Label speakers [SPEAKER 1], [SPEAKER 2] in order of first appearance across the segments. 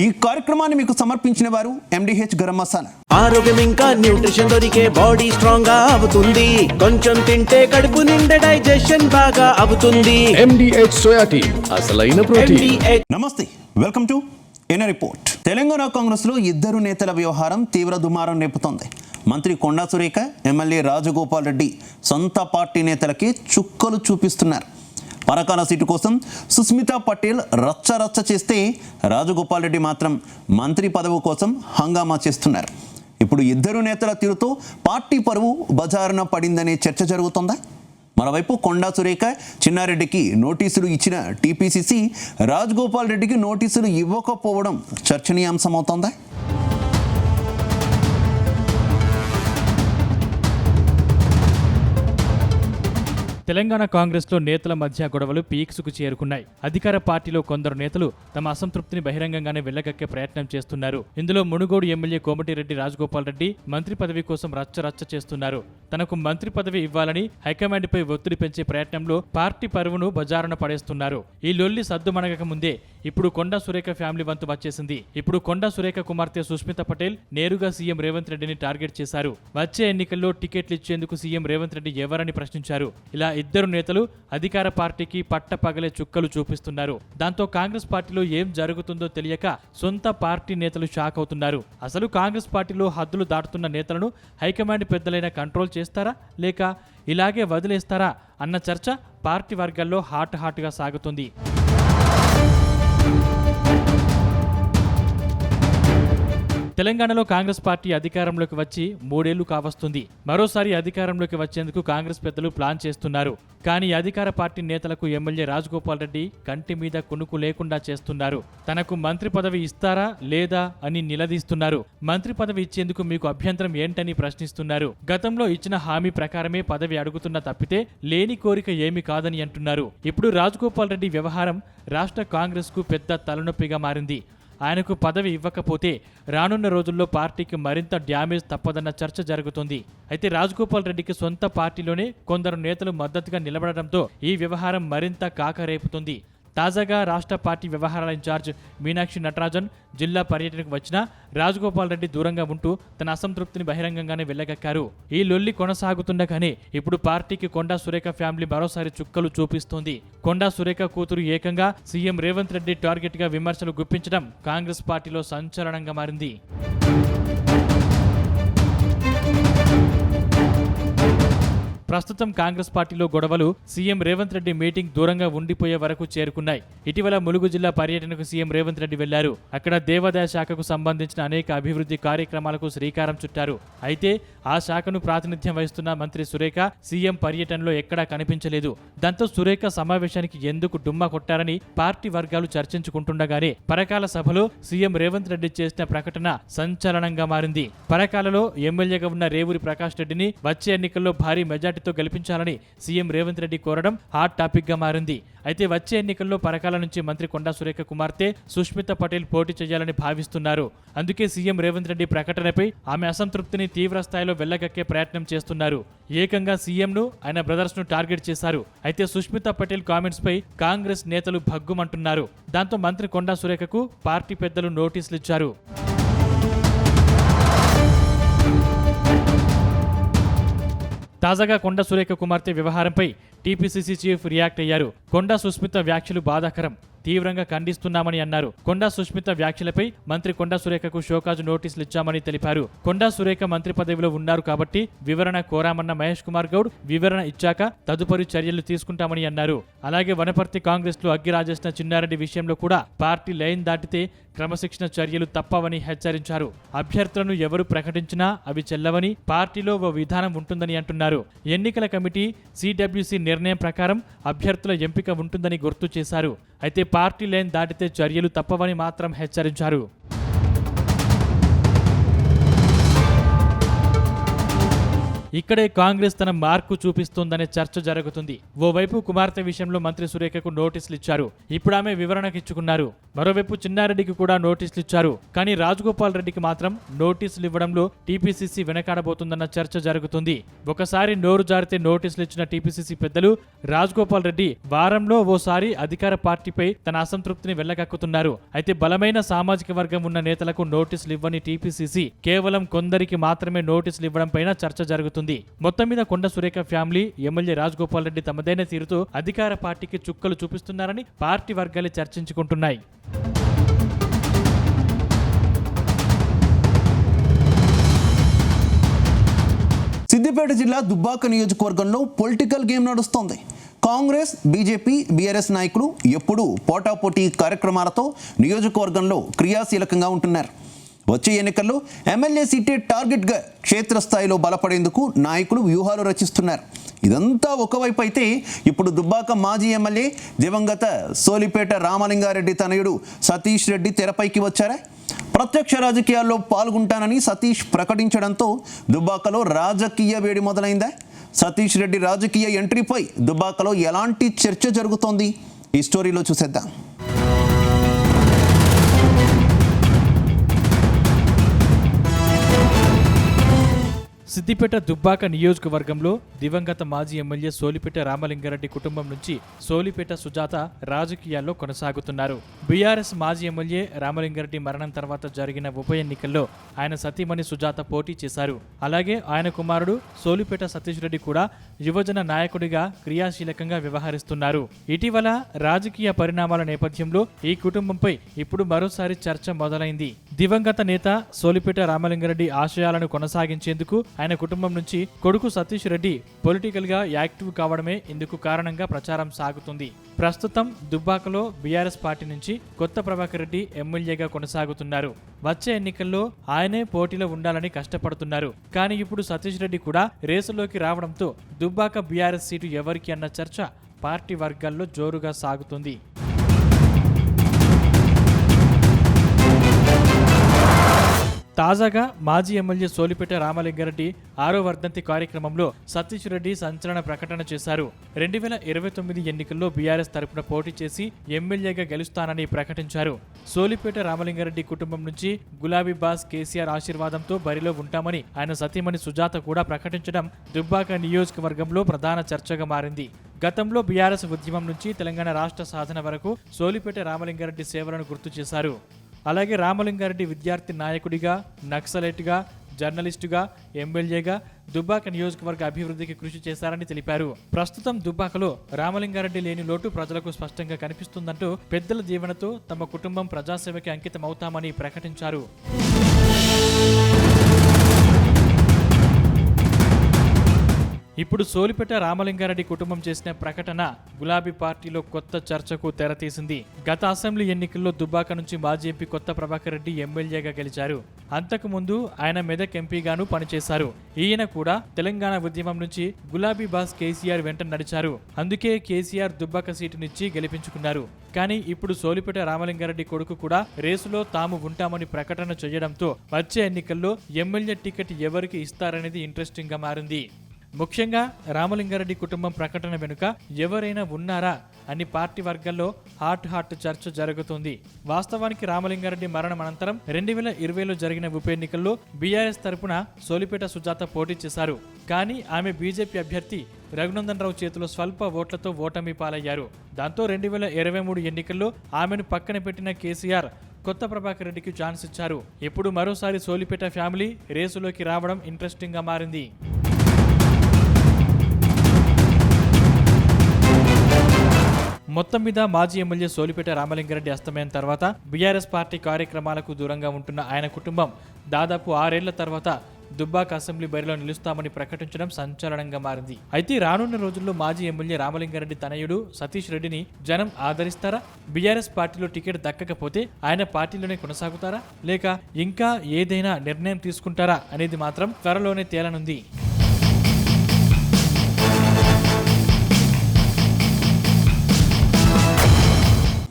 [SPEAKER 1] ఈ కార్యక్రమాన్ని మీకు సమర్పించిన వారు MDH గరం మసాలా.
[SPEAKER 2] ఆరోగ్యం ఇంకా న్యూట్రిషన్ దొరికే బాడీ స్ట్రాంగ్ గా అవుతుంది. కొంచెం తింటే కడుపు నిండా డైజెషన్ బాగా అవుతుంది.
[SPEAKER 3] MDH సోయా టీ అసలైన ప్రోటీన్.
[SPEAKER 1] నమస్తే, welcome to inner report. Telangana Congress లో ఇద్దరు నేతల వ్యవహారం తీవ్ర దుమారం రేపుతోంది. మంత్రి కొండా సురేఖ, ఎమ్మెల్యే రాజగోపాల్ రెడ్డి సొంత పార్టీ నేతలకి చుక్కలు చూపిస్తున్నారు. పరకాల సీటు కోసం సుస్మితా పటేల్ రచ్చ చేస్తే రాజగోపాల్ రెడ్డి మాత్రం మంత్రి పదవి కోసం హంగామా చేస్తున్నారు. ఇప్పుడు ఇద్దరు నేతల తీరుతో పార్టీ పరువు బజారున పడిందనే చర్చ జరుగుతోందా? మరోవైపు కొండా సురేఖ, చిన్నారెడ్డికి నోటీసులు ఇచ్చిన TPCC రాజగోపాల్ రెడ్డికి నోటీసులు ఇవ్వకపోవడం చర్చనీయాంశమవుతోందా?
[SPEAKER 4] తెలంగాణ కాంగ్రెస్లో నేతల మధ్య గొడవలు పీక్స్కు చేరుకున్నాయి. అధికార పార్టీలో కొందరు నేతలు తమ అసంతృప్తిని బహిరంగంగానే వెళ్లగక్కే ప్రయత్నం చేస్తున్నారు. ఇందులో మునుగోడు ఎమ్మెల్యే కోమటిరెడ్డి రాజగోపాల్ రెడ్డి మంత్రి పదవి కోసం రచ్చ చేస్తున్నారు. తనకు మంత్రి పదవి ఇవ్వాలని హైకమాండ్పై ఒత్తిడి పెంచే ప్రయత్నంలో పార్టీ పరువును బజారున పడేస్తున్నారు. ఈ లొల్లి సద్దుమణగక ముందే ఇప్పుడు కొండా సురేఖ ఫ్యామిలీ వంతు వచ్చేసింది. ఇప్పుడు కొండా సురేఖ కుమార్తె సుస్మితా పటేల్ నేరుగా సీఎం రేవంత్ రెడ్డిని టార్గెట్ చేశారు. వచ్చే ఎన్నికల్లో టికెట్లు ఇచ్చేందుకు సీఎం రేవంత్ రెడ్డి ఎవరని ప్రశ్నించారు. ఇలా ఇద్దరు నేతలు అధికార పార్టీకి పట్టపగలే చుక్కలు చూపిస్తున్నారు. దాంతో కాంగ్రెస్ పార్టీలో ఏం జరుగుతుందో తెలియక సొంత పార్టీ నేతలు షాక్ అవుతున్నారు. అసలు కాంగ్రెస్ పార్టీలో హద్దులు దాటుతున్న నేతలను హైకమాండ్ పెద్దలైన కంట్రోల్ చేస్తారా లేక ఇలాగే వదిలేస్తారా అన్న చర్చ పార్టీ వర్గాల్లో హాట్గా సాగుతుంది. తెలంగాణలో కాంగ్రెస్ పార్టీ అధికారంలోకి వచ్చి 3 ఏళ్లు కావస్తుంది. మరోసారి అధికారంలోకి వచ్చేందుకు కాంగ్రెస్ పెద్దలు ప్లాన్ చేస్తున్నారు. కానీ అధికార పార్టీ నేతలకు ఎమ్మెల్యే రాజగోపాల్ రెడ్డి కంటి మీద కునుకు లేకుండా చేస్తున్నారు. తనకు మంత్రి పదవి ఇస్తారా లేదా అని నిలదీస్తున్నారు. మంత్రి పదవి ఇచ్చేందుకు మీకు అభ్యంతరం ఏంటని ప్రశ్నిస్తున్నారు. గతంలో ఇచ్చిన హామీ ప్రకారమే పదవి అడుగుతున్న తప్పితే లేని కోరిక ఏమీ కాదని అంటున్నారు. ఇప్పుడు రాజగోపాల్ రెడ్డి వ్యవహారం రాష్ట్ర కాంగ్రెస్ కు పెద్ద తలనొప్పిగా మారింది. ఆయనకు పదవి ఇవ్వకపోతే రానున్న రోజుల్లో పార్టీకి మరింత డ్యామేజ్ తప్పదన్న చర్చ జరుగుతుంది. అయితే రాజగోపాల్ రెడ్డికి సొంత పార్టీలోనే కొందరు నేతలు మద్దతుగా నిలబడడంతో ఈ వ్యవహారం మరింత కాకరేపుతుంది. తాజాగా రాష్ట్ర పార్టీ వ్యవహారాల ఇన్ఛార్జ్ మీనాక్షి నటరాజన్ జిల్లా పర్యటనకు వచ్చినా రాజగోపాల్ రెడ్డి దూరంగా ఉంటూ తన అసంతృప్తిని బహిరంగంగానే వెళ్లగక్కారు. ఈ లొల్లి కొనసాగుతుండగానే ఇప్పుడు పార్టీకి కొండా సురేఖ ఫ్యామిలీ మరోసారి చుక్కలు చూపిస్తోంది. కొండా సురేఖ కూతురు ఏకంగా సీఎం రేవంత్ రెడ్డి టార్గెట్ గా విమర్శలు గుప్పించడం కాంగ్రెస్ పార్టీలో సంచలనంగా మారింది. ప్రస్తుతం కాంగ్రెస్ పార్టీలో గొడవలు సీఎం రేవంత్ రెడ్డి మీటింగ్ దూరంగా ఉండిపోయే వరకు చేరుకున్నాయి. ఇటీవల ములుగు జిల్లా పర్యటనకు సీఎం రేవంత్ రెడ్డి వెళ్లారు. అక్కడ దేవాదాయ శాఖకు సంబంధించిన అనేక అభివృద్ధి కార్యక్రమాలకు శ్రీకారం చుట్టారు. అయితే ఆ శాఖను ప్రాతినిధ్యం వహిస్తున్న మంత్రి సురేఖ సీఎం పర్యటనలో ఎక్కడా కనిపించలేదు. దాంతో సురేఖ సమావేశానికి ఎందుకు డుమ్మా కొట్టారని పార్టీ వర్గాలు చర్చించుకుంటుండగానే పరకాల సభలో సీఎం రేవంత్ రెడ్డి చేసిన ప్రకటన సంచలనంగా మారింది. పరకాలలో ఎమ్మెల్యేగా ఉన్న రేవూరి ప్రకాష్ రెడ్డిని వచ్చే ఎన్నికల్లో భారీ మెజార్టీ గెలిపించాలని సీఎం రేవంత్ రెడ్డి కోరడం హాట్ టాపిక్ గా మారింది. అయితే వచ్చే ఎన్నికల్లో పరకాల నుంచి మంత్రి కొండా సురేఖ కుమార్తె సుస్మితా పటేల్ పోటీ చేయాలని భావిస్తున్నారు. అందుకే సీఎం రేవంత్ రెడ్డి ప్రకటనపై ఆమె అసంతృప్తిని తీవ్ర స్థాయిలో వెళ్లగక్కే ప్రయత్నం చేస్తున్నారు. ఏకంగా సీఎంను ఆయన బ్రదర్స్ ను టార్గెట్ చేశారు. అయితే సుస్మితా పటేల్ కామెంట్స్ పై కాంగ్రెస్ నేతలు భగ్గుమంటున్నారు. దాంతో మంత్రి కొండా సురేఖకు పార్టీ పెద్దలు నోటీసులు ఇచ్చారు. తాజాగా కొండా సురేఖ కుమార్తె వ్యవహారంపై TPCC చీఫ్ రియాక్ట్ అయ్యారు. కొండా సుస్మిత వ్యాఖ్యలు బాధాకరం, తీవ్రంగా ఖండిస్తున్నామని అన్నారు. కొండా సుస్మిత వ్యాఖ్యలపై మంత్రి కొండా సురేఖకు షోకాజు నోటీసులు ఇచ్చామని తెలిపారు. కొండా సురేఖ మంత్రి పదవిలో ఉన్నారు కాబట్టి వివరణ కోరామన్న మహేష్ కుమార్ గౌడ్ వివరణ ఇచ్చాక తదుపరి చర్యలు తీసుకుంటామని అన్నారు. అలాగే వనపర్తి కాంగ్రెస్ లో అగ్గి రాజేసిన చిన్నారెడ్డి విషయంలో కూడా పార్టీ లైన్ దాటితే క్రమశిక్షణ చర్యలు తప్పవని హెచ్చరించారు. అభ్యర్థులను ఎవరు ప్రకటించినా అవి చెల్లవని, పార్టీలో ఓ విధానం ఉంటుందని అంటున్నారు. ఎన్నికల కమిటీ CWC నిర్ణయం ప్రకారం అభ్యర్థుల ఎంపిక ఉంటుందని గుర్తు చేశారు. అయితే పార్టీ లైన్ దాటితే చర్యలు తప్పవని మాత్రం హెచ్చరించారు. ఇక్కడే కాంగ్రెస్ తన మార్కు చూపిస్తోందనే చర్చ జరుగుతుంది. ఓవైపు కుమార్తె విషయంలో మంత్రి సురేఖకు నోటీసులు ఇచ్చారు. ఇప్పుడు ఆమె వివరణకు ఇచ్చుకున్నారు. మరోవైపు చిన్నారెడ్డికి కూడా నోటీసులు ఇచ్చారు. కానీ రాజగోపాల్ రెడ్డికి మాత్రం నోటీసులు ఇవ్వడంలో టీపీసీసీ వెనకాడబోతుందన్న చర్చ జరుగుతుంది. ఒకసారి నోరు జారితే నోటీసులు ఇచ్చిన టీపీసీసీ పెద్దలు రాజగోపాల్ రెడ్డి వారంలో ఓసారి అధికార పార్టీపై తన అసంతృప్తిని వెళ్లగక్కుతున్నారు. అయితే బలమైన సామాజిక వర్గం ఉన్న నేతలకు నోటీసులు ఇవ్వని టీపీసీసీ కేవలం కొందరికి మాత్రమే నోటీసులు ఇవ్వడం పైన చర్చ జరుగుతుంది. మొత్తం మీద కొండ సురేఖ ఫ్యామిలీ, ఎమ్మెల్యే రాజగోపాల్ రెడ్డి తమదైన తీరుతో అధికార పార్టీకి చుక్కలు చూపిస్తున్నారని పార్టీ వర్గాలు చర్చించుకుంటున్నాయి.
[SPEAKER 1] సిద్దిపేట జిల్లా దుబ్బాక నియోజకవర్గంలో పొలిటికల్ గేమ్ నడుస్తోంది. కాంగ్రెస్, బీజేపీ, బీఆర్ఎస్ నాయకులు ఎప్పుడూ పోటాపోటీ కార్యక్రమాలతో నియోజకవర్గంలో క్రియాశీలకంగా ఉంటున్నారు. వచ్చే ఎన్నికల్లో ఎమ్మెల్యే సీటే టార్గెట్గా క్షేత్రస్థాయిలో బలపడేందుకు నాయకులు వ్యూహాలు రచిస్తున్నారు. ఇదంతా ఒకవైపు అయితే ఇప్పుడు దుబ్బాక మాజీ ఎమ్మెల్యే దివంగత సోలిపేట రామలింగారెడ్డి తనయుడు సతీష్ రెడ్డి తెరపైకి వచ్చారా? ప్రత్యక్ష రాజకీయాల్లో పాల్గొంటానని సతీష్ ప్రకటించడంతో దుబ్బాకలో రాజకీయ వేడి మొదలైందా? సతీష్ రెడ్డి రాజకీయ ఎంట్రీపై దుబ్బాకలో ఎలాంటి చర్చ జరుగుతోంది? ఈ స్టోరీలో చూసేద్దాం.
[SPEAKER 4] సిద్దిపేట దుబ్బాక నియోజకవర్గంలో దివంగత మాజీ ఎమ్మెల్యే సోలిపేట రామలింగారెడ్డి కుటుంబం నుంచి సోలిపేట సుజాత రాజకీయాల్లో కొనసాగుతున్నారు. బీఆర్ఎస్ మాజీ ఎమ్మెల్యే రామలింగారెడ్డి మరణం తర్వాత జరిగిన ఉప ఎన్నికల్లో ఆయన సతీమణి సుజాత పోటీ చేశారు. అలాగే ఆయన కుమారుడు సోలిపేట సతీష్ రెడ్డి కూడా యువజన నాయకుడిగా క్రియాశీలకంగా వ్యవహరిస్తున్నారు. ఇటీవల రాజకీయ పరిణామాల నేపథ్యంలో ఈ కుటుంబంపై ఇప్పుడు మరోసారి చర్చ మొదలైంది. దివంగత నేత సోలిపేట రామలింగారెడ్డి ఆశయాలను కొనసాగించేందుకు ఆయన కుటుంబం నుంచి కొడుకు సతీష్ రెడ్డి పొలిటికల్ గా యాక్టివ్ కావడమే ఇందుకు కారణంగా ప్రచారం సాగుతుంది. ప్రస్తుతం దుబ్బాకలో బీఆర్ఎస్ పార్టీ నుంచి కొత్త ప్రభాకర్ రెడ్డి ఎమ్మెల్యేగా కొనసాగుతున్నారు. వచ్చే ఎన్నికల్లో ఆయనే పోటీలో ఉండాలని కష్టపడుతున్నారు. కానీ ఇప్పుడు సతీష్ రెడ్డి కూడా రేసులోకి రావడంతో దుబ్బాక బీఆర్ఎస్ సీటు ఎవరికి అన్న చర్చ పార్టీ వర్గాల్లో జోరుగా సాగుతుంది. తాజాగా మాజీ ఎమ్మెల్యే సోలిపేట రామలింగారెడ్డి 6వ వర్ధంతి కార్యక్రమంలో సతీష్ రెడ్డి సంచలన ప్రకటన చేశారు. 2029 ఎన్నికల్లో బీఆర్ఎస్ తరపున పోటీ చేసి ఎమ్మెల్యేగా గెలుస్తానని ప్రకటించారు. సోలిపేట రామలింగారెడ్డి కుటుంబం నుంచి గులాబీ బాస్ కేసీఆర్ ఆశీర్వాదంతో బరిలో ఉంటామని ఆయన సతీమణి సుజాత కూడా ప్రకటించడం దుబ్బాక నియోజకవర్గంలో ప్రధాన చర్చగా మారింది. గతంలో బీఆర్ఎస్ ఉద్యమం నుంచి తెలంగాణ రాష్ట్ర సాధన వరకు సోలిపేట రామలింగారెడ్డి సేవలను గుర్తు చేశారు. అలాగే రామలింగారెడ్డి విద్యార్థి నాయకుడిగా, నక్సలైట్గా, జర్నలిస్టుగా, ఎమ్మెల్యేగా దుబ్బాక నియోజకవర్గ అభివృద్ధికి కృషి చేశారని తెలిపారు. ప్రస్తుతం దుబ్బాకలో రామలింగారెడ్డి లేని లోటు ప్రజలకు స్పష్టంగా కనిపిస్తుందంటూ పెద్దల దీవెనతో తమ కుటుంబం ప్రజాసేవకి అంకితమవుతామని ప్రకటించారు. ఇప్పుడు సోలిపేట రామలింగారెడ్డి కుటుంబం చేసిన ప్రకటన గులాబీ పార్టీలో కొత్త చర్చకు తెరతీసింది. గత అసెంబ్లీ ఎన్నికల్లో దుబ్బాక నుంచి మాజీ ఎంపీ కొత్త ప్రభాకర్ రెడ్డి ఎమ్మెల్యేగా గెలిచారు. అంతకుముందు ఆయన మెదక్ ఎంపీగాను పనిచేశారు. ఈయన కూడా తెలంగాణ ఉద్యమం నుంచి గులాబీ బాస్ కేసీఆర్ వెంట నడిచారు. అందుకే కేసీఆర్ దుబ్బాక సీటునిచ్చి గెలిపించుకున్నారు. కానీ ఇప్పుడు సోలిపేట రామలింగారెడ్డి కొడుకు కూడా రేసులో తాము ఉంటామని ప్రకటన చేయడంతో వచ్చే ఎన్నికల్లో ఎమ్మెల్యే టికెట్ ఎవరికి ఇస్తారనేది ఇంట్రెస్టింగ్ గా మారింది. ముఖ్యంగా రామలింగారెడ్డి కుటుంబం ప్రకటన వెనుక ఎవరైనా ఉన్నారా అని పార్టీ వర్గాల్లో హాట్ చర్చ జరుగుతుంది. వాస్తవానికి రామలింగారెడ్డి మరణం అనంతరం 2020లో జరిగిన ఉప ఎన్నికల్లో బీఆర్ఎస్ తరపున సోలిపేట సుజాత పోటీ చేశారు. కానీ ఆమె బీజేపీ అభ్యర్థి రఘునందన్ రావు చేతిలో స్వల్ప ఓట్లతో ఓటమి పాలయ్యారు. దాంతో 2023 ఎన్నికల్లో ఆమెను పక్కన పెట్టిన కేసీఆర్ కొత్త ప్రభాకర్ రెడ్డికి ఛాన్స్ ఇచ్చారు. ఇప్పుడు మరోసారి సోలిపేట ఫ్యామిలీ రేసులోకి రావడం ఇంట్రెస్టింగ్ గా మారింది. మొత్తం మీద మాజీ ఎమ్మెల్యే సోలిపేట రామలింగారెడ్డి అస్తమయం తర్వాత బీఆర్ఎస్ పార్టీ కార్యక్రమాలకు దూరంగా ఉంటున్న ఆయన కుటుంబం దాదాపు 6 ఏళ్ల తర్వాత దుబ్బాక అసెంబ్లీ బరిలో నిలుస్తామని ప్రకటించడం సంచలనంగా మారింది. అయితే రానున్న రోజుల్లో మాజీ ఎమ్మెల్యే రామలింగారెడ్డి తనయుడు సతీష్ రెడ్డిని జనం ఆదరిస్తారా? బీఆర్ఎస్ పార్టీలో టికెట్ దక్కకపోతే ఆయన పార్టీలోనే కొనసాగుతారా, లేక ఇంకా ఏదైనా నిర్ణయం తీసుకుంటారా అనేది మాత్రం త్వరలోనే తేలనుంది.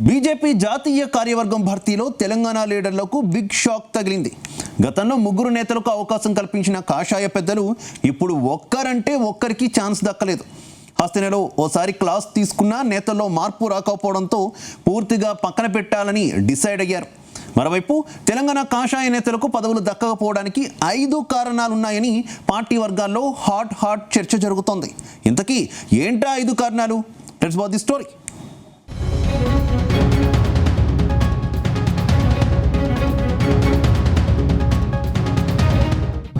[SPEAKER 1] బీజేపీ జాతీయ కార్యవర్గం భర్తీలో తెలంగాణ లీడర్లకు బిగ్ షాక్ తగిలింది. గతంలో 3 నేతలకు అవకాశం కల్పించిన కాషాయ పెద్దలు ఇప్పుడు ఒక్కరంటే ఒక్కరికి ఛాన్స్ దక్కలేదు. హస్తినలో ఓసారి క్లాస్ తీసుకున్నా నేతల్లో మార్పు రాకపోవడంతో పూర్తిగా పక్కన పెట్టాలని డిసైడ్ అయ్యారు. మరోవైపు తెలంగాణ కాషాయ నేతలకు పదవులు దక్కకపోవడానికి 5 కారణాలున్నాయని పార్టీ వర్గాల్లో హాట్ చర్చ జరుగుతోంది. ఇంతకీ ఏంటా 5 కారణాలు? Let's watch the story.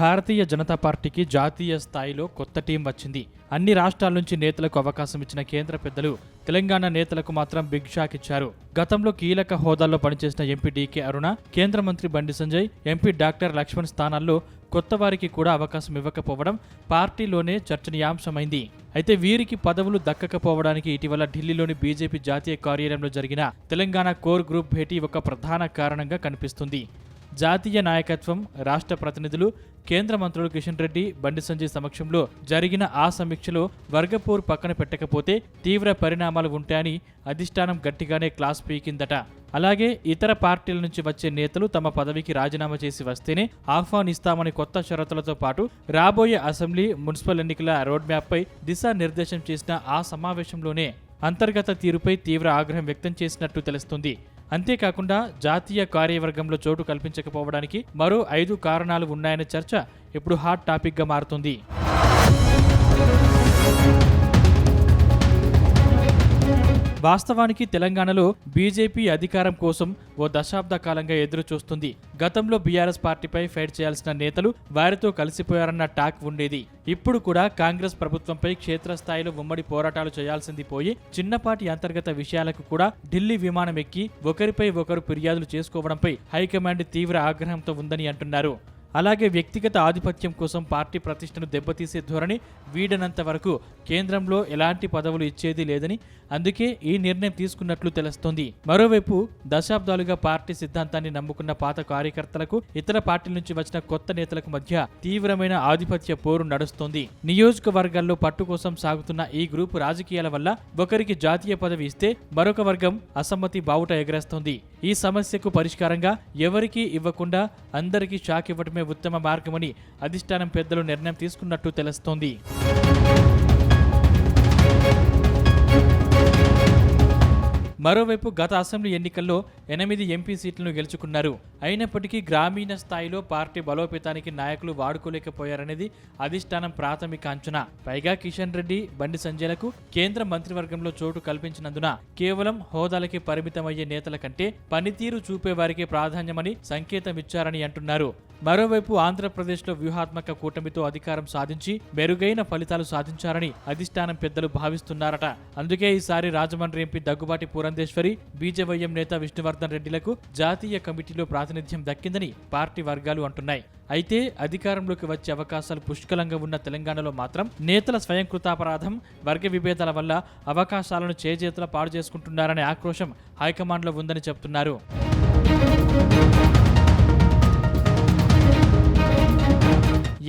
[SPEAKER 4] Bharatiya Janata పార్టీకి జాతీయ స్థాయిలో కొత్త టీం వచ్చింది. అన్ని రాష్ట్రాల నుంచి నేతలకు అవకాశం ఇచ్చిన కేంద్ర పెద్దలు తెలంగాణ నేతలకు మాత్రం బిగ్ షాక్ ఇచ్చారు. గతంలో కీలక హోదాల్లో పనిచేసిన ఎంపీ డీకే అరుణ, కేంద్ర మంత్రి బండి సంజయ్, ఎంపీ డాక్టర్ లక్ష్మణ్ స్థానాల్లో కొత్త వారికి కూడా అవకాశం ఇవ్వకపోవడం పార్టీలోనే చర్చనీయాంశమైంది. అయితే వీరికి పదవులు దక్కకపోవడానికి ఇటీవల ఢిల్లీలోని బీజేపీ జాతీయ కార్యాలయంలో జరిగిన తెలంగాణ కోర్ గ్రూప్ భేటీ ఒక ప్రధాన కారణంగా కనిపిస్తుంది. జాతీయ నాయకత్వం, రాష్ట్ర ప్రతినిధులు, కేంద్ర మంత్రులు కిషన్ రెడ్డి, బండి సంజయ్ సమక్షంలో జరిగిన ఆ సమీక్షలో వర్గపోరు పక్కన పెట్టకపోతే తీవ్ర పరిణామాలు ఉంటాయని అధిష్టానం గట్టిగానే క్లాస్ పీకిందట. అలాగే ఇతర పార్టీల నుంచి వచ్చే నేతలు తమ పదవికి రాజీనామా చేసి వస్తేనే ఆహ్వానిస్తామని కొత్త షరతులతో పాటు రాబోయే అసెంబ్లీ, మున్సిపల్ ఎన్నికల రోడ్ మ్యాప్పై దిశానిర్దేశం చేసిన ఆ సమావేశంలోనే అంతర్గత తీరుపై తీవ్ర ఆగ్రహం వ్యక్తం చేసినట్టు తెలుస్తుంది. అంతేకాకుండా జాతీయ కార్యవర్గంలో చోటు కల్పించకపోవడానికి మరో 5 కారణాలు ఉన్నాయనే చర్చ ఇప్పుడు హాట్ టాపిక్గా మారుతుంది. వాస్తవానికి తెలంగాణలో బీజేపీ అధికారం కోసం ఓ దశాబ్ద కాలంగా ఎదురు చూస్తుంది. గతంలో బీఆర్ఎస్ పార్టీపై ఫైట్ చేయాల్సిన నేతలు వారితో కలిసిపోయారన్న టాక్ ఉండేది. ఇప్పుడు కూడా కాంగ్రెస్ ప్రభుత్వంపై క్షేత్రస్థాయిలో ఉమ్మడి పోరాటాలు చేయాల్సింది పోయి చిన్నపాటి అంతర్గత విషయాలకు కూడా ఢిల్లీ విమానం ఎక్కి ఒకరిపై ఒకరు ఫిర్యాదులు చేసుకోవడంపై హైకమాండ్ తీవ్ర ఆగ్రహంతో ఉందని అంటున్నారు. అలాగే వ్యక్తిగత ఆధిపత్యం కోసం పార్టీ ప్రతిష్టను దెబ్బతీసే ధోరణి వీడనంత వరకు కేంద్రంలో ఎలాంటి పదవులు ఇచ్చేది లేదని అందుకే ఈ నిర్ణయం తీసుకున్నట్లు తెలుస్తోంది. మరోవైపు దశాబ్దాలుగా పార్టీ సిద్ధాంతాన్ని నమ్ముకున్న పాత కార్యకర్తలకు ఇతర పార్టీల నుంచి వచ్చిన కొత్త నేతలకు మధ్య తీవ్రమైన ఆధిపత్య పోరు నడుస్తోంది. నియోజకవర్గాల్లో పట్టు కోసం సాగుతున్న ఈ గ్రూపు రాజకీయాల వల్ల ఒకరికి జాతీయ పదవి ఇస్తే మరొక వర్గం అసమ్మతి బావుట ఎగరేస్తోంది. ఈ సమస్యకు పరిష్కారంగా ఎవరికీ ఇవ్వకుండా అందరికీ షాక్ ఇవ్వడమే ఉత్తమ మార్గమని అధిష్టానం పెద్దలు నిర్ణయం తీసుకున్నట్టు తెలుస్తోంది. మరోవైపు గత అసెంబ్లీ ఎన్నికల్లో 8 ఎంపీ సీట్లను గెలుచుకున్నారు. అయినప్పటికీ గ్రామీణ స్థాయిలో పార్టీ బలోపేతానికి నాయకులు వాడుకోలేకపోయారనేది అధిష్టానం ప్రాథమిక అంచనా. పైగా కిషన్ రెడ్డి, బండి సంజయ్లకు కేంద్ర మంత్రివర్గంలో చోటు కల్పించినందున కేవలం హోదాలకి పరిమితమయ్యే నేతల కంటే పనితీరు చూపే వారికే ప్రాధాన్యమని సంకేతం ఇచ్చారని అంటున్నారు. మరోవైపు ఆంధ్రప్రదేశ్లో వ్యూహాత్మక కూటమితో అధికారం సాధించి మెరుగైన ఫలితాలు సాధించారని అధిష్టానం పెద్దలు భావిస్తున్నారట. అందుకే ఈసారి రాజమండ్రి ఎంపీ దగ్గుబాటి పురంధేశ్వరి, బీజేవైఎం నేత విష్ణువర్ధన్ రెడ్డిలకు జాతీయ కమిటీలో ప్రాతినిధ్యం దక్కిందని పార్టీ వర్గాలు అంటున్నాయి. అయితే అధికారంలోకి వచ్చే అవకాశాలు పుష్కలంగా ఉన్న తెలంగాణలో మాత్రం నేతల స్వయంకృతాపరాధం, వర్గ విభేదాల వల్ల అవకాశాలను చేజేతుల పాడు చేసుకుంటున్నారనే ఆక్రోశం హైకమాండ్లో ఉందని చెప్తున్నారు.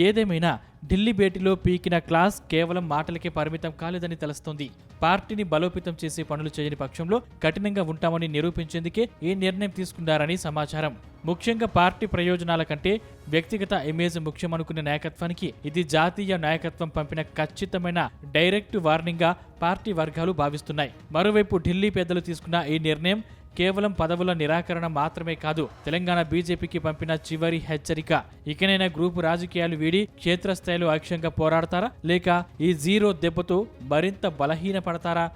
[SPEAKER 4] ఏదేమైనా ఢిల్లీ భేటీలో పీకిన క్లాస్ కేవలం మాటలకే పరిమితం కాలేదని తెలుస్తోంది. పార్టీని బలోపేతం చేసే పనులు చేయని పక్షంలో కఠినంగా ఉంటామని నిరూపించేందుకే ఈ నిర్ణయం తీసుకున్నారని సమాచారం. ముఖ్యంగా పార్టీ ప్రయోజనాల కంటే వ్యక్తిగత ఇమేజ్ ముఖ్యమనుకునే నాయకత్వానికి ఇది జాతీయ నాయకత్వం పంపిన ఖచ్చితమైన డైరెక్ట్ వార్నింగ్గా పార్టీ వర్గాలు భావిస్తున్నాయి. మరోవైపు ఢిల్లీ పెద్దలు తీసుకున్న ఈ నిర్ణయం కేవలం పదవుల నిరాకరణ మాత్రమే కాదు, తెలంగాణ బీజేపీకి పంపిన చివరి హెచ్చరిక. ఇకనైనా గ్రూపు రాజకీయాలు వీడి క్షేత్రస్థాయిలో ఐక్యంగా పోరాడతారా, లేక ఈ జీరో దెబ్బతో మరింత బలహీన పడతారా?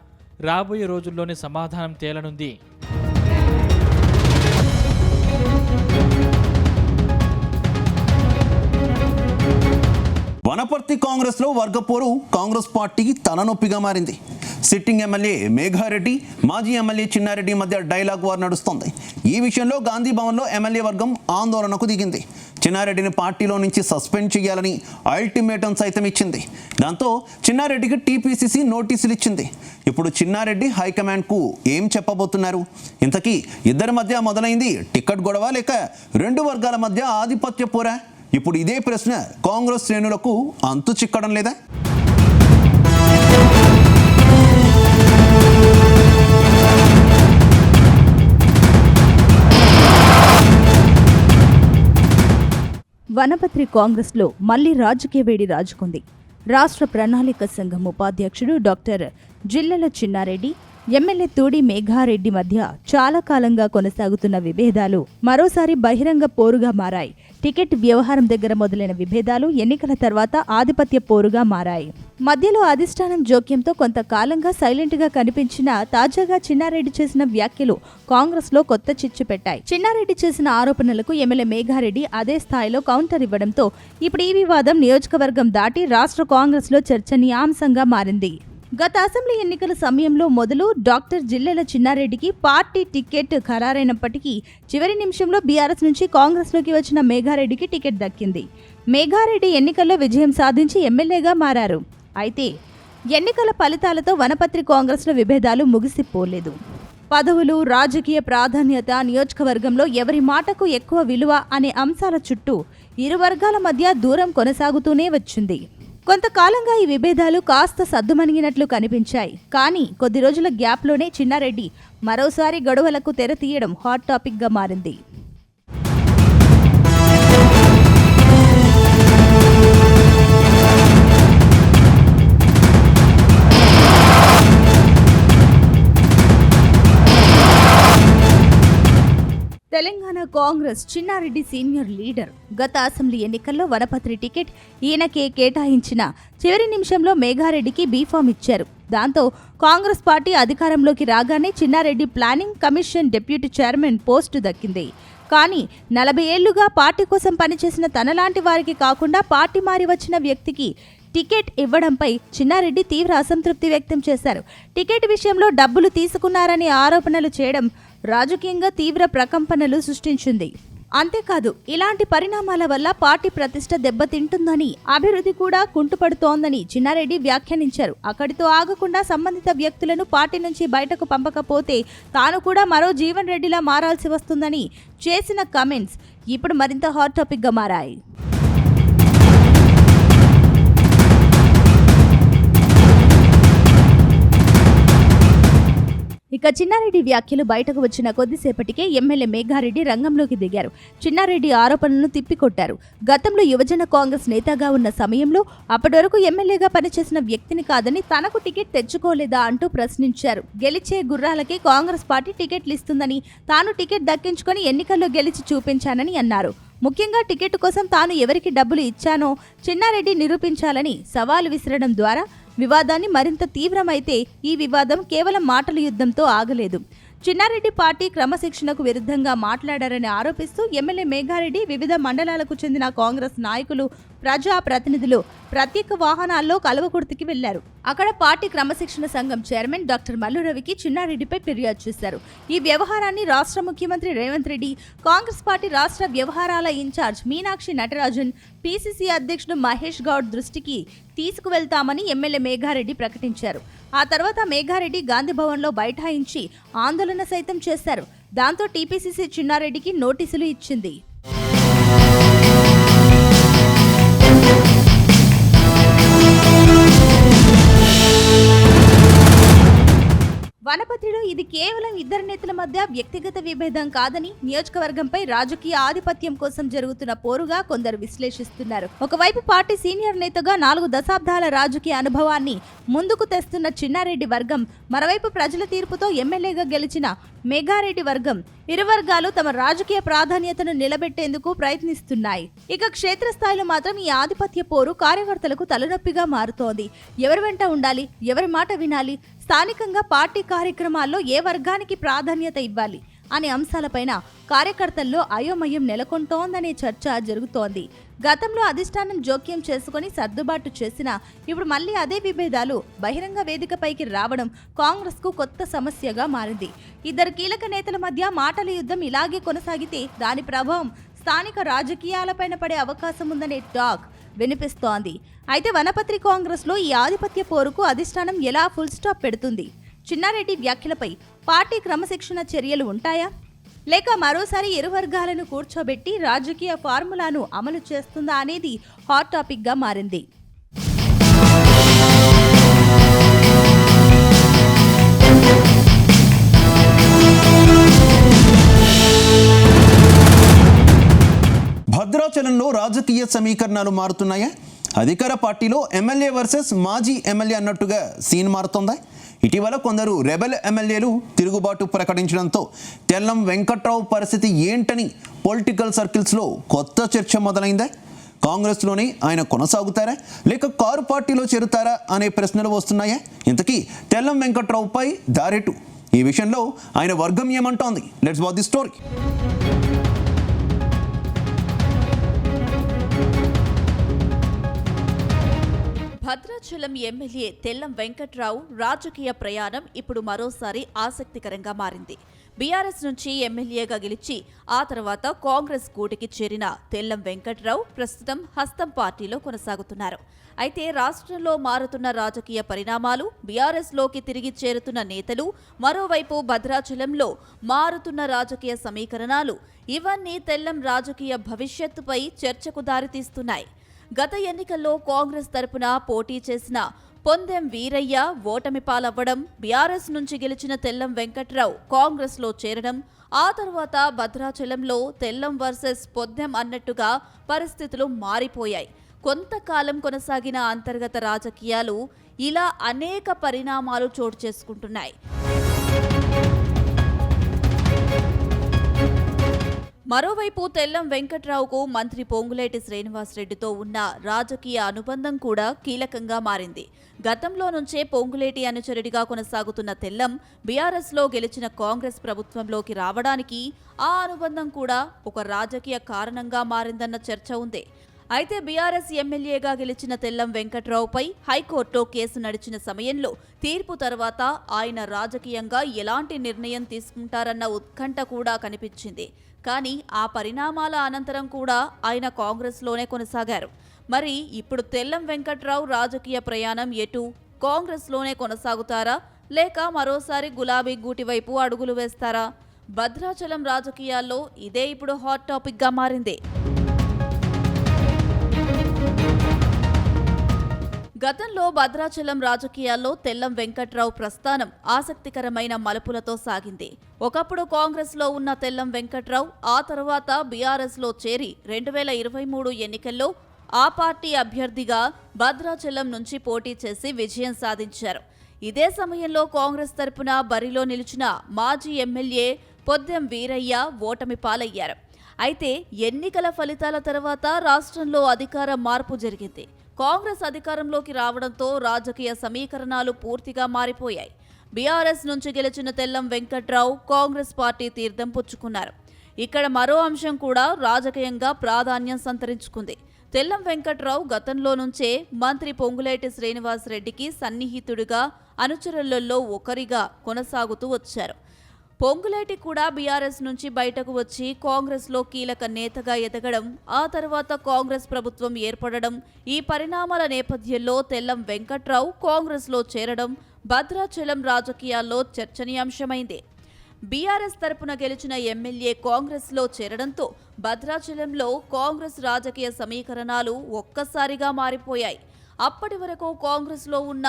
[SPEAKER 4] రాబోయే రోజుల్లోనే సమాధానం తేలనుంది.
[SPEAKER 1] వనపర్తి కాంగ్రెస్లో వర్గపోరు కాంగ్రెస్ పార్టీకి తలనొప్పిగా మారింది. సిట్టింగ్ ఎమ్మెల్యే మేఘారెడ్డి, మాజీ ఎమ్మెల్యే చిన్నారెడ్డి మధ్య డైలాగ్ వార్ నడుస్తోంది. ఈ విషయంలో గాంధీ భవన్లో ఎమ్మెల్యే వర్గం ఆందోళనకు దిగింది. చిన్నారెడ్డిని పార్టీలో నుంచి సస్పెండ్ చేయాలని అల్టిమేటం సైతం ఇచ్చింది. దాంతో చిన్నారెడ్డికి టీపీసీసీ నోటీసులు ఇచ్చింది. ఇప్పుడు చిన్నారెడ్డి హైకమాండ్కు ఏం చెప్పబోతున్నారు? ఇంతకీ ఇద్దరి మధ్య మొదలైంది టికెట్ గొడవ, లేక 2 వర్గాల మధ్య ఆధిపత్య పోరా? ఇప్పుడు ఇదే ప్రశ్న కాంగ్రెస్ శ్రేణులకు అంతు చిక్కడం లేదా?
[SPEAKER 5] వనపత్రి కాంగ్రెస్లో మళ్లీ రాజకీయ వేడి రాజుకుంది. రాష్ట్ర ప్రణాళిక సంఘం ఉపాధ్యక్షుడు డాక్టర్ జిల్లెల చిన్నారెడ్డి, ఎమ్మెల్యే తూడి మేఘారెడ్డి మధ్య చాలా కాలంగా కొనసాగుతున్న విభేదాలు మరోసారి బహిరంగ పోరుగా మారాయి. టికెట్ వ్యవహారం దగ్గర మొదలైన విభేదాలు ఎన్నికల తర్వాత ఆధిపత్య పోరుగా మారాయి. మధ్యలో అధిష్టానం జోక్యంతో కొంతకాలంగా సైలెంట్గా కనిపించిన తాజాగా చిన్నారెడ్డి చేసిన వ్యాఖ్యలు కాంగ్రెస్లో కొత్త చిచ్చు పెట్టాయి. చిన్నారెడ్డి చేసిన ఆరోపణలకు ఎమ్మెల్యే మేఘారెడ్డి అదే స్థాయిలో కౌంటర్ ఇవ్వడంతో ఇప్పుడు ఈ వివాదం నియోజకవర్గం దాటి రాష్ట్ర కాంగ్రెస్లో చర్చనీయాంశంగా మారింది. గత అసెంబ్లీ ఎన్నికల సమయంలో మొదలు డాక్టర్ జిల్లెల చిన్నారెడ్డికి పార్టీ టికెట్ ఖరారైనప్పటికీ చివరి నిమిషంలో బీఆర్ఎస్ నుంచి కాంగ్రెస్లోకి వచ్చిన మేఘారెడ్డికి టికెట్ దక్కింది. మేఘారెడ్డి ఎన్నికల్లో విజయం సాధించి ఎమ్మెల్యేగా మారారు. అయితే ఎన్నికల ఫలితాలతో వనపత్రి కాంగ్రెస్లో విభేదాలు ముగిసిపోలేదు. పదవులు, రాజకీయ ప్రాధాన్యత, నియోజకవర్గంలో ఎవరి మాటకు ఎక్కువ విలువ అనే అంశాల చుట్టూ ఇరు వర్గాల మధ్య దూరం కొనసాగుతూనే వచ్చింది. కొంతకాలంగా ఈ విభేదాలు కాస్త సద్దుమణిగినట్లు కనిపించాయి. కానీ కొద్ది రోజుల గ్యాప్లోనే చిన్నారెడ్డి మరోసారి గొడవలకు తెర తీయడం హాట్ టాపిక్గా మారింది. Telangana Congress Chinna Reddy senior leader. గత అసెంబ్లీ ఎన్నికల్లో వనపత్రి టికెట్ ఈయనకే కేటాయించిన చివరి నిమిషంలో మేఘారెడ్డికి బీఫామ్ ఇచ్చారు. దాంతో కాంగ్రెస్ పార్టీ అధికారంలోకి రాగానే Chinna Reddy planning commission deputy chairman post దక్కింది. కానీ 40 ఏళ్లుగా పార్టీ కోసం పనిచేసిన తనలాంటి వారికి కాకుండా పార్టీ మారి వచ్చిన వ్యక్తికి టికెట్ ఇవ్వడంపై చిన్నారెడ్డి తీవ్ర అసంతృప్తి వ్యక్తం చేశారు. టికెట్ విషయంలో డబ్బులు తీసుకున్నారనే ఆరోపణలు చేయడం రాజకీయంగా తీవ్ర ప్రకంపనలు సృష్టించింది. అంతేకాదు, ఇలాంటి పరిణామాల వల్ల పార్టీ ప్రతిష్ట దెబ్బతింటుందని, అభివృద్ధి కూడా కుంటుపడుతోందని చిన్నారెడ్డి వ్యాఖ్యానించారు. అక్కడితో ఆగకుండా సంబంధిత వ్యక్తులను పార్టీ నుంచి బయటకు పంపకపోతే తాను కూడా మరో జీవన్ రెడ్డిలా మారాల్సి వస్తుందని చేసిన కామెంట్స్ ఇప్పుడు మరింత హాట్ టాపిక్గా మారాయి. ఇక చిన్నారెడ్డి వ్యాఖ్యలు బయటకు వచ్చిన కొద్దిసేపటికే ఎమ్మెల్యే మేఘారెడ్డి రంగంలోకి దిగారు. చిన్నారెడ్డి ఆరోపణలను తిప్పికొట్టారు. గతంలో యువజన కాంగ్రెస్ నేతగా ఉన్న సమయంలో అప్పటి వరకు ఎమ్మెల్యేగా పనిచేసిన వ్యక్తిని కాదని తనకు టికెట్ తెచ్చుకోలేదా అంటూ ప్రశ్నించారు. గెలిచే గుర్రాలకి కాంగ్రెస్ పార్టీ టికెట్లు ఇస్తుందని, తాను టికెట్ దక్కించుకొని ఎన్నికల్లో గెలిచి చూపించానని అన్నారు. ముఖ్యంగా టికెట్ కోసం తాను ఎవరికి డబ్బులు ఇచ్చానో చిన్నారెడ్డి నిరూపించాలని సవాలు విసరడం ద్వారా వివాదాన్ని మరింత తీవ్రమైతే ఈ వివాదం కేవలం మాటల యుద్ధంతో ఆగలేదు. చిన్నారెడ్డి పార్టీ క్రమశిక్షణకు విరుద్ధంగా మాట్లాడారని ఆరోపిస్తూ ఎమ్మెల్యే మేఘారెడ్డి వివిధ మండలాలకు చెందిన కాంగ్రెస్ నాయకులు, ప్రజా ప్రతినిధులు ప్రత్యేక వాహనాల్లో కల్వకుర్తికి వెళ్లారు. అక్కడ పార్టీ క్రమశిక్షణ సంఘం చైర్మన్ డాక్టర్ మల్లు రవికి చిన్నారెడ్డిపై ఫిర్యాదు చేశారు. ఈ వ్యవహారాన్ని రాష్ట్ర ముఖ్యమంత్రి రేవంత్ రెడ్డి, కాంగ్రెస్ పార్టీ రాష్ట్ర వ్యవహారాల ఇన్ఛార్జ్ మీనాక్షి నటరాజన్, పీసీసీ అధ్యక్షుడు మహేష్ గౌడ్ దృష్టికి తీసుకువెళ్తామని ఎమ్మెల్యే మేఘారెడ్డి ప్రకటించారు. ఆ తర్వాత మేఘారెడ్డి గాంధీభవన్లో బైఠాయించి ఆందోళన సైతం చేశారు. దాంతో టీపీసీసీ చిన్నారెడ్డికి నోటీసులు ఇచ్చింది. వనపత్రిలో ఇది కేవలం ఇద్దరు నేతల మధ్య వ్యక్తిగత విభేదం కాదని, నియోజకవర్గంపై రాజకీయ ఆధిపత్యం కోసం జరుగుతున్న పోరుగా కొందరు విశ్లేషిస్తున్నారు. ఒకవైపు పార్టీ సీనియర్ నేతగా 4 దశాబ్దాల రాజకీయ అనుభవాన్ని ముందుకు తెస్తున్న చిన్నారెడ్డి వర్గం, మరోవైపు ప్రజల తీర్పుతో ఎమ్మెల్యేగా గెలిచిన మేఘారెడ్డి వర్గం, ఇరు వర్గాలు తమ రాజకీయ ప్రాధాన్యతను నిలబెట్టేందుకు ప్రయత్నిస్తున్నాయి. ఇక క్షేత్రస్థాయిలో మాత్రం ఈ ఆధిపత్య పోరు కార్యకర్తలకు తలనొప్పిగా మారుతోంది. ఎవరి వెంట ఉండాలి, ఎవరి మాట వినాలి, స్థానికంగా పార్టీ కార్యక్రమాల్లో ఏ వర్గానికి ప్రాధాన్యత ఇవ్వాలి అనే అంశాలపైన కార్యకర్తల్లో అయోమయం నెలకొంటోందనే చర్చ జరుగుతోంది. గతంలో అధిష్టానం జోక్యం చేసుకుని సర్దుబాటు చేసినా ఇప్పుడు మళ్లీ అదే విభేదాలు బహిరంగ వేదికపైకి రావడం కాంగ్రెస్కు కొత్త సమస్యగా మారింది. ఇద్దరు కీలక నేతల మధ్య మాటల యుద్ధం ఇలాగే కొనసాగితే దాని ప్రభావం స్థానిక రాజకీయాలపైన పడే అవకాశం ఉందనే టాక్ వినిపిస్తోంది. అయితే వనపత్రి కాంగ్రెస్లో ఈ ఆధిపత్య పోరుకు అధిష్టానం ఎలా ఫుల్ స్టాప్ పెడుతుంది? చిన్నారెడ్డి వ్యాఖ్యలపై పార్టీ క్రమశిక్షణ చర్యలు ఉంటాయా, లేక మరోసారి ఇరు వర్గాలను కూర్చోబెట్టి రాజకీయ ఫార్ములాను అమలు చేస్తుందా అనేది హాట్ టాపిక్గా మారింది.
[SPEAKER 1] భద్రాచలంలో రాజకీయ సమీకరణాలు మారుతున్నాయా? అధికార పార్టీలో ఎమ్మెల్యే వర్సెస్ మాజీ ఎమ్మెల్యే అన్నట్టుగా సీన్ మారుతుందా? ఇటీవల కొందరు రెబెల్ ఎమ్మెల్యేలు తిరుగుబాటు ప్రకటించడంతో తెల్లం వెంకట్రావు పరిస్థితి ఏంటని పొలిటికల్ సర్కిల్స్లో కొత్త చర్చ మొదలైందా? కాంగ్రెస్లోనే ఆయన కొనసాగుతారా లేక కారు పార్టీలో చేరుతారా అనే ప్రశ్నలు వస్తున్నాయా? ఇంతకీ తెల్లం వెంకట్రావుపై దారెటు? ఈ విషయంలో ఆయన వర్గం ఏమంటోంది? Let's watch the story.
[SPEAKER 5] Bhadrachalam MLA Tellam Venkatrao రాజకీయ ప్రయాణం ఇప్పుడు మరోసారి ఆసక్తికరంగా మారింది. బీఆర్ఎస్ నుంచి ఎమ్మెల్యేగా గెలిచి ఆ తర్వాత కాంగ్రెస్ గూటికి చేరిన తెల్లం వెంకట్రావు ప్రస్తుతం హస్తం పార్టీలో కొనసాగుతున్నారు. అయితే రాష్ట్రంలో మారుతున్న రాజకీయ పరిణామాలు, బీఆర్ఎస్లోకి తిరిగి చేరుతున్న నేతలు, మరోవైపు భద్రాచలంలో మారుతున్న రాజకీయ సమీకరణాలు ఇవన్నీ తెల్లం రాజకీయ భవిష్యత్తుపై చర్చకు దారితీస్తున్నాయి. గత ఎన్నికల్లో కాంగ్రెస్ తరపున పోటీ చేసిన పొందెం వీరయ్య ఓటమి పాలవ్వడం, బీఆర్ఎస్ నుంచి గెలిచిన తెల్లం వెంకట్రావు కాంగ్రెస్లో చేరడం, ఆ తర్వాత భద్రాచలంలో తెల్లం వర్సెస్ పొందెం అన్నట్టుగా పరిస్థితులు మారిపోయాయి. కొంతకాలం కొనసాగిన అంతర్గత రాజకీయాలు ఇలా అనేక పరిణామాలు చోటు చేసుకుంటున్నాయి. మరోవైపు తెల్లం వెంకట్రావుకు మంత్రి పొంగులేటి శ్రీనివాసరెడ్డితో ఉన్న రాజకీయ అనుబంధం కూడా కీలకంగా మారింది. గతంలో నుంచే పొంగులేటి అనుచరుడిగా కొనసాగుతున్న తెల్లం బీఆర్ఎస్లో గెలిచిన కాంగ్రెస్ ప్రభుత్వంలోకి రావడానికి ఆ అనుబంధం కూడా ఒక రాజకీయ కారణంగా మారిందన్న చర్చ ఉంది. అయితే బీఆర్ఎస్ ఎమ్మెల్యేగా గెలిచిన తెల్లం వెంకట్రావుపై హైకోర్టులో కేసు నడిచిన సమయంలో తీర్పు తర్వాత ఆయన రాజకీయంగా ఎలాంటి నిర్ణయం తీసుకుంటారన్న ఉత్కంఠ కూడా కనిపించింది. కానీ ఆ పరిణామాల అనంతరం కూడా ఆయన కాంగ్రెస్లోనే కొనసాగారు. మరి ఇప్పుడు తెల్లం వెంకట్రావు రాజకీయ ప్రయాణం ఎటు? కాంగ్రెస్లోనే కొనసాగుతారా లేక మరోసారి గులాబీ గూటి వైపు అడుగులు వేస్తారా? భద్రాచలం రాజకీయాల్లో ఇదే ఇప్పుడు హాట్ టాపిక్గా మారింది. గతంలో భద్రాచలం రాజకీయాల్లో తెల్లం వెంకట్రావు ప్రస్థానం ఆసక్తికరమైన మలుపులతో సాగింది. ఒకప్పుడు కాంగ్రెస్లో ఉన్న తెల్లం వెంకట్రావు ఆ తర్వాత బీఆర్ఎస్లో చేరి 2023 ఎన్నికల్లో ఆ పార్టీ అభ్యర్థిగా భద్రాచలం నుంచి పోటీ చేసి విజయం సాధించారు. ఇదే సమయంలో కాంగ్రెస్ తరపున బరిలో నిలిచిన మాజీ ఎమ్మెల్యే పొందెం వీరయ్య ఓటమి పాలయ్యారు. అయితే ఎన్నికల ఫలితాల తర్వాత రాష్ట్రంలో అధికార మార్పు జరిగింది. కాంగ్రెస్ అధికారంలోకి రావడంతో రాజకీయ సమీకరణాలు పూర్తిగా మారిపోయాయి. బీఆర్ఎస్ నుంచి గెలిచిన తెల్లం వెంకట్రావు కాంగ్రెస్ పార్టీ తీర్థం పుచ్చుకున్నారు. ఇక్కడ మరో అంశం కూడా రాజకీయంగా ప్రాధాన్యం సంతరించుకుంది. తెల్లం వెంకట్రావు గతంలో నుంచే మంత్రి పొంగులేటి శ్రీనివాసరెడ్డికి సన్నిహితుడిగా, అనుచరులలో ఒకరిగా కొనసాగుతూ వచ్చారు. పొంగులేటి కూడా బీఆర్ఎస్ నుంచి బయటకు వచ్చి కాంగ్రెస్లో కీలక నేతగా ఎదగడం, ఆ తర్వాత కాంగ్రెస్ ప్రభుత్వం ఏర్పడడం, ఈ పరిణామాల నేపథ్యంలో తెల్లం వెంకట్రావు కాంగ్రెస్లో చేరడం భద్రాచలం రాజకీయాల్లో చర్చనీయాంశమైంది. బీఆర్ఎస్ తరపున గెలిచిన ఎమ్మెల్యే కాంగ్రెస్లో చేరడంతో భద్రాచలంలో కాంగ్రెస్ రాజకీయ సమీకరణాలు ఒక్కసారిగా మారిపోయాయి. అప్పటి వరకు కాంగ్రెస్లో ఉన్న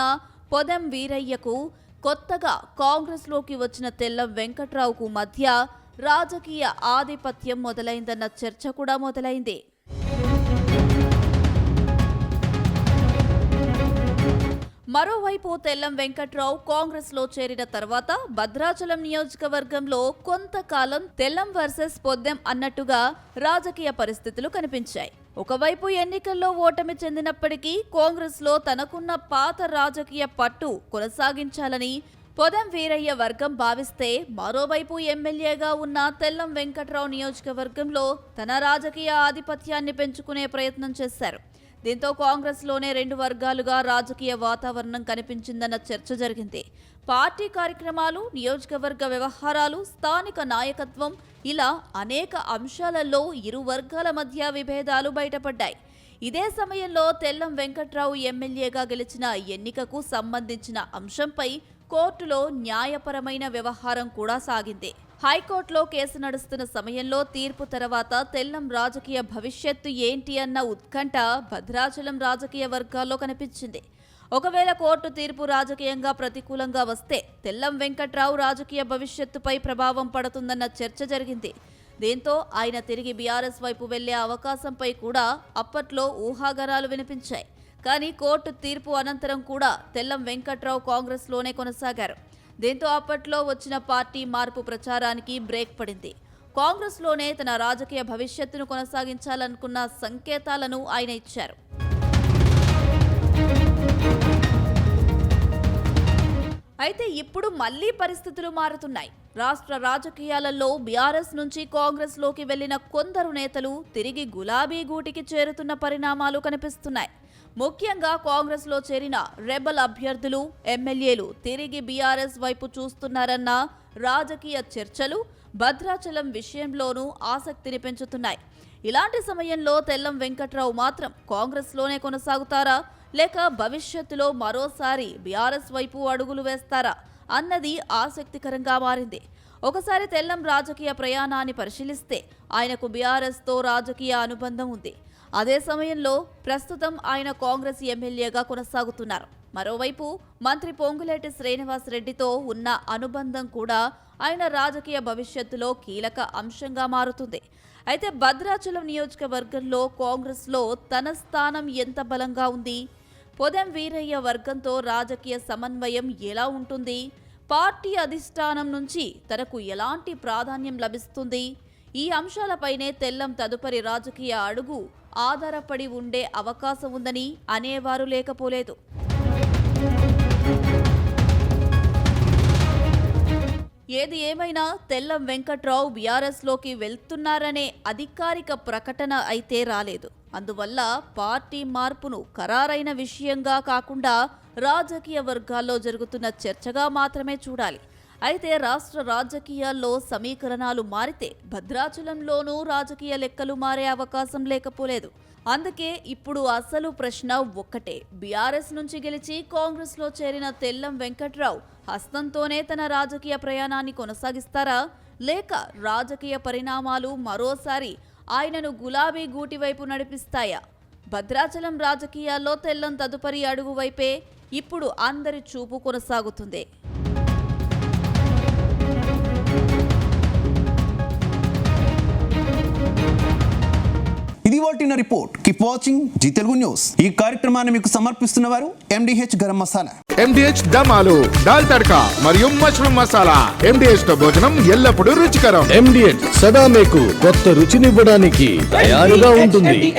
[SPEAKER 5] పొందెం వీరయ్యకు, కొత్తగా కాంగ్రెస్లోకి వచ్చిన తెల్లం వెంకట్రావుకు మధ్య రాజకీయ ఆధిపత్యం మొదలైందన్న చర్చ కూడా మొదలైంది. మరోవైపు తెల్లం వెంకట్రావు కాంగ్రెస్లో చేరిన తర్వాత భద్రాచలం నియోజకవర్గంలో కొంతకాలం తెల్లం వర్సెస్ పొందెం అన్నట్టుగా రాజకీయ పరిస్థితులు కనిపించాయి. ఒకవైపు ఎన్నికల్లో ఓటమి చెందినప్పటికీ కాంగ్రెస్లో తనకున్న పాత రాజకీయ పట్టు కొనసాగించాలని పొందెం వీరయ్య వర్గం భావిస్తే, మరోవైపు ఎమ్మెల్యేగా ఉన్న తెల్లం వెంకట్రావు నియోజకవర్గంలో తన రాజకీయ ఆధిపత్యాన్ని పెంచుకునే ప్రయత్నం చేశారు. దీంతో కాంగ్రెస్లోనే రెండు వర్గాలుగా రాజకీయ వాతావరణం కనిపించిందన్న చర్చ జరిగింది. పార్టీ కార్యక్రమాలు, నియోజకవర్గ వ్యవహారాలు, స్థానిక నాయకత్వం ఇలా అనేక అంశాలలో ఇరు వర్గాల మధ్య విభేదాలు బయటపడ్డాయి. ఇదే సమయంలో తెల్లం వెంకట్రావు ఎమ్మెల్యేగా గెలిచిన ఎన్నికకు సంబంధించిన అంశంపై కోర్టులో న్యాయపరమైన వ్యవహారం కూడా సాగింది. హైకోర్టులో కేసు నడుస్తున్న సమయంలో తీర్పు తర్వాత తెల్లం రాజకీయ భవిష్యత్తు ఏంటి అన్న ఉత్కంఠ భద్రాచలం రాజకీయ వర్గాల్లో కనిపించింది. ఒకవేళ కోర్టు తీర్పు రాజకీయంగా ప్రతికూలంగా వస్తే తెల్లం వెంకట్రావు రాజకీయ భవిష్యత్తుపై ప్రభావం పడుతుందన్న చర్చ జరిగింది.
[SPEAKER 6] దీంతో ఆయన తిరిగి బీఆర్ఎస్ వైపు వెళ్లే అవకాశంపై కూడా అప్పట్లో ఊహాగానాలు వినిపించాయి. కానీ కోర్టు తీర్పు అనంతరం కూడా తెల్లం వెంకట్రావు కాంగ్రెస్లోనే కొనసాగారు. దీంతో అప్పట్లో వచ్చిన పార్టీ మార్పు ప్రచారానికి బ్రేక్ పడింది. కాంగ్రెస్లోనే తన రాజకీయ భవిష్యత్తును కొనసాగించాలనుకున్న సంకేతాలను ఆయన ఇచ్చారు. అయితే ఇప్పుడు మళ్లీ పరిస్థితులు మారుతున్నాయి. రాష్ట్ర రాజకీయాలలో బీఆర్ఎస్ నుంచి కాంగ్రెస్లోకి వెళ్లిన కొందరు నేతలు తిరిగి గులాబీ గూటికి చేరుతున్న పరిణామాలు కనిపిస్తున్నాయి. ముఖ్యంగా కాంగ్రెస్లో చేరిన రెబల్ అభ్యర్థులు, ఎమ్మెల్యేలు తిరిగి బీఆర్ఎస్ వైపు చూస్తున్నారన్న రాజకీయ చర్చలు భద్రాచలం విషయంలోనూ ఆసక్తిని పెంచుతున్నాయి. ఇలాంటి సమయంలో తెల్లం వెంకట్రావు మాత్రం కాంగ్రెస్లోనే కొనసాగుతారా, లేక భవిష్యత్తులో మరోసారి బీఆర్ఎస్ వైపు అడుగులు వేస్తారా అన్నది ఆసక్తికరంగా మారింది. ఒకసారి తెల్లం రాజకీయ ప్రయాణాన్ని పరిశీలిస్తే ఆయనకు బీఆర్ఎస్తో రాజకీయ అనుబంధం ఉంది. అదే సమయంలో ప్రస్తుతం ఆయన కాంగ్రెస్ ఎమ్మెల్యేగా కొనసాగుతున్నారు. మరోవైపు మంత్రి పొంగులేటి శ్రీనివాస్ రెడ్డితో ఉన్న అనుబంధం కూడా ఆయన రాజకీయ భవిష్యత్తులో కీలక అంశంగా మారుతుంది. అయితే భద్రాచలం నియోజకవర్గంలో కాంగ్రెస్లో తన స్థానం ఎంత బలంగా ఉంది, పొదెం వీరయ్య వర్గంతో రాజకీయ సమన్వయం ఎలా ఉంటుంది, పార్టీ అధిష్టానం నుంచి తనకు ఎలాంటి ప్రాధాన్యం లభిస్తుంది, ఈ అంశాలపైనే తెల్లం తదుపరి రాజకీయ అడుగు ఆధారపడి ఉండే అవకాశం ఉందని అనేవారు లేకపోలేదు. ఏది ఏమైనా తెల్లం వెంకట్రావు బీఆర్ఎస్లోకి వెళ్తున్నారనే అధికారిక ప్రకటన అయితే రాలేదు. అందువల్ల పార్టీ మార్పును ఖరారైన విషయంగా కాకుండా రాజకీయ వర్గాల్లో జరుగుతున్న చర్చగా మాత్రమే చూడాలి. అయితే రాష్ట్ర రాజకీయాల్లో సమీకరణాలు మారితే భద్రాచలంలోనూ రాజకీయ లెక్కలు మారే అవకాశం లేకపోలేదు. అందుకే ఇప్పుడు అసలు ప్రశ్న ఒక్కటే, బీఆర్ఎస్ నుంచి గెలిచి కాంగ్రెస్లో చేరిన తెల్లం వెంకట్రావు హస్తంతోనే తన రాజకీయ ప్రయాణాన్ని కొనసాగిస్తారా, లేక రాజకీయ పరిణామాలు మరోసారి ఆయనను గులాబీ గూటి వైపు నడిపిస్తాయా? భద్రాచలం రాజకీయాల్లో తెల్లం తదుపరి అడుగు వైపే ఇప్పుడు అందరి చూపు కొనసాగుతుంది.
[SPEAKER 1] ఇది వాల్టిన report. Keep watching Zee Telugu news. ఈ కార్యక్రమాన్ని మీకు సమర్పిస్తున్నవారు MDH గరం మసాలా,
[SPEAKER 3] MDH దమాలు, దాల్ తడకా మరియు మష్రూమ్ మసాలా. MDH తో భోజనం ఎల్లప్పుడూ రుచికరం. MDH సదా మీకు కొత్త రుచినివ్వడానికి తయారుగా ఉంటుంది.